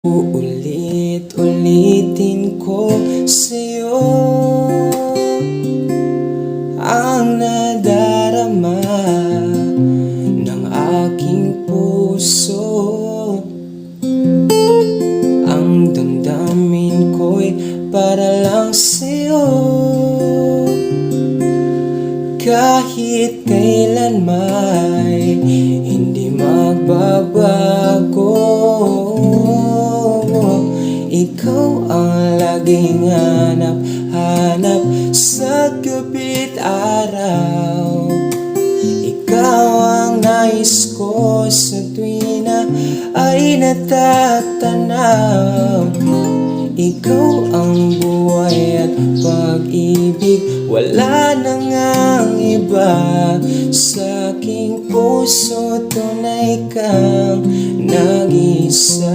Uulit-ulitin ko sa'yo ang nadarama ng aking puso. Ang damdamin ko'y para lang sa'yo. Kahit kailan may hindi magbabago, ikaw ang laging hanap-hanap sa gabi't araw. Ikaw ang nais ko sa tuwing na ay natatanaw. Ikaw ang buhay at pag-ibig, wala nang ang iba. Sa aking puso tunay kang nag-isa.